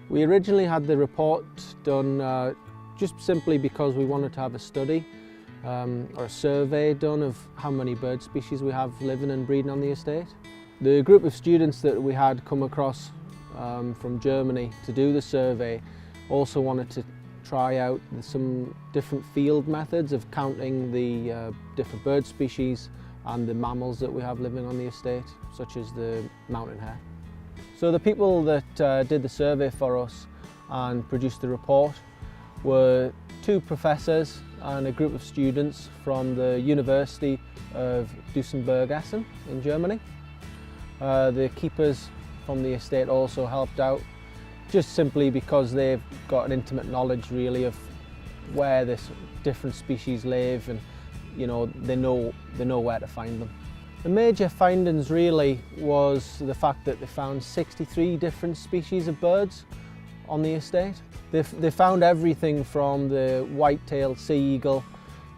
We originally had the report done just simply because we wanted to have a study or a survey done of how many bird species we have living and breeding on the estate. The group of students that we had come across from Germany to do the survey also wanted to try out some different field methods of counting the different bird species and the mammals that we have living on the estate, such as the mountain hare. So the people that did the survey for us and produced the report were two professors and a group of students from the University of Duisburg-Essen in Germany. The keepers from the estate also helped out, just simply because they've got an intimate knowledge really of where this different species live, and you know they know where to find them. The major findings really was the fact that they found 63 different species of birds on the estate. They found everything from the white-tailed sea eagle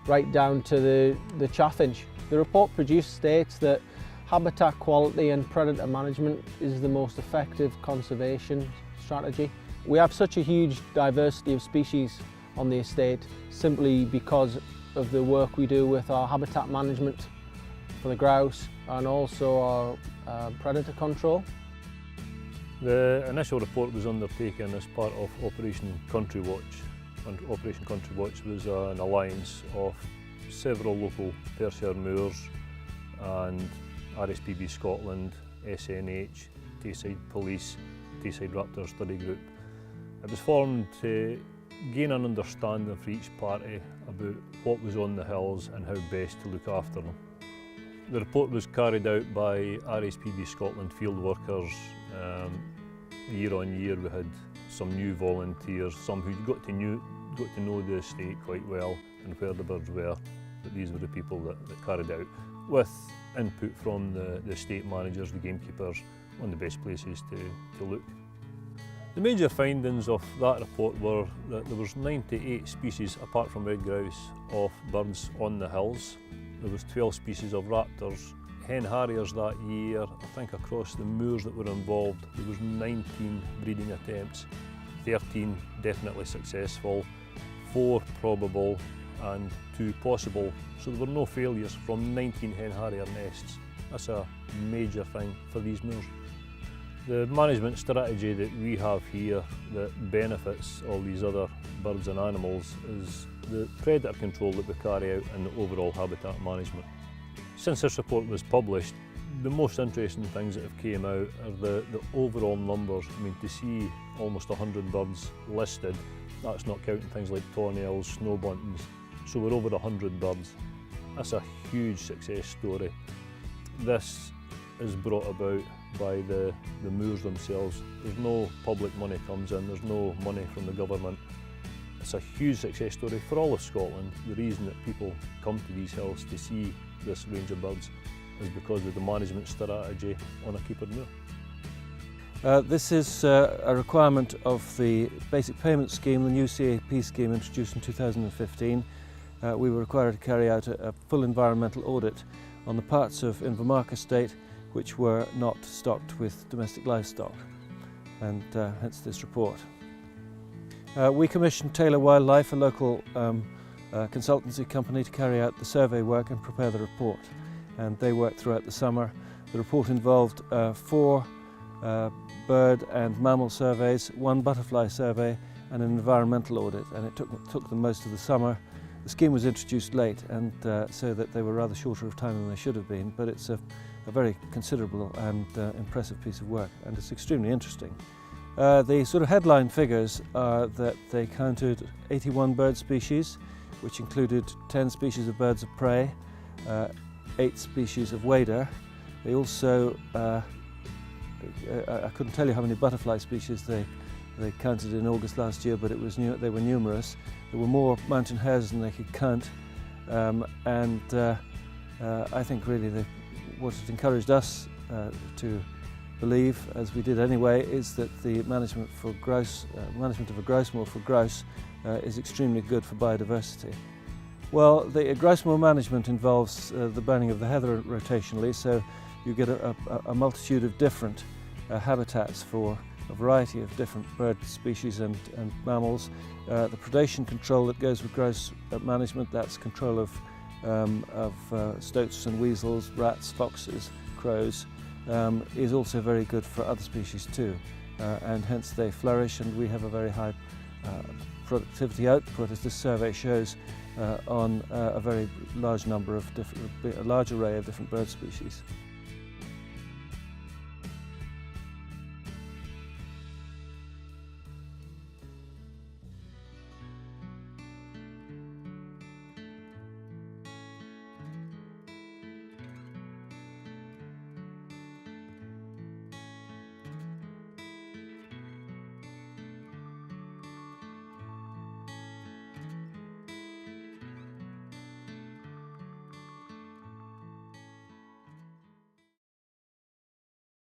right down to the chaffinch. The report produced states that habitat quality and predator management is the most effective conservation strategy. We have such a huge diversity of species on the estate simply because of the work we do with our habitat management for the grouse and also our predator control. The initial report was undertaken as part of Operation Country Watch, and Operation Country Watch was an alliance of several local Perthshire moors and RSPB Scotland, SNH, Tayside Police, Tayside Raptor Study Group. It was formed to gain an understanding for each party about what was on the hills and how best to look after them. The report was carried out by RSPB Scotland field workers. Year on year we had some new volunteers, some who got to know the estate quite well and where the birds were, but these were the people that carried out, with input from the estate managers, the gamekeepers, on the best places to look. The major findings of that report were that there was 98 species, apart from red grouse, of birds on the hills. There was 12 species of raptors. Hen harriers that year, I think across the moors that were involved, there was 19 breeding attempts, 13 definitely successful, 4 probable and 2 possible. So there were no failures from 19 hen harrier nests. That's a major thing for these moors. The management strategy that we have here that benefits all these other birds and animals is the predator control that we carry out and the overall habitat management. Since this report was published, the most interesting things that have came out are the overall numbers. I mean, to see almost 100 birds listed, that's not counting things like tornails, snow buntings, so we're over 100 birds. That's a huge success story. This is brought about by the moors themselves. There's no public money comes in, there's no money from the government. It's a huge success story for all of Scotland. The reason that people come to these hills to see this range of birds is because of the management strategy on a keeper moor. This is a requirement of the basic payment scheme, the new CAP scheme introduced in 2015. We were required to carry out a full environmental audit on the parts of Invermark estate which were not stocked with domestic livestock, and hence this report. We commissioned Taylor Wildlife, a local consultancy company, to carry out the survey work and prepare the report, and they worked throughout the summer. The report involved 4 bird and mammal surveys, 1 butterfly survey and an environmental audit, and it took them most of the summer. The scheme was introduced late, and so that they were rather shorter of time than they should have been, but it's a very considerable and impressive piece of work, and it's extremely interesting. The sort of headline figures are that they counted 81 bird species, which included 10 species of birds of prey, 8 species of wader. They also, I couldn't tell you how many butterfly species they counted in August last year, but they were numerous. There were more mountain hares than they could count, and I think really what it encouraged us to believe, as we did anyway, is that the management of a grouse moor for grouse is extremely good for biodiversity. Well, the grouse moor management involves the burning of the heather rotationally, so you get a multitude of different habitats for a variety of different bird species and mammals. The predation control that goes with grouse management, that's control of stoats and weasels, rats, foxes, crows, is also very good for other species too, and hence they flourish, and we have a very high productivity output, as this survey shows, on a very large number of a large array of different bird species.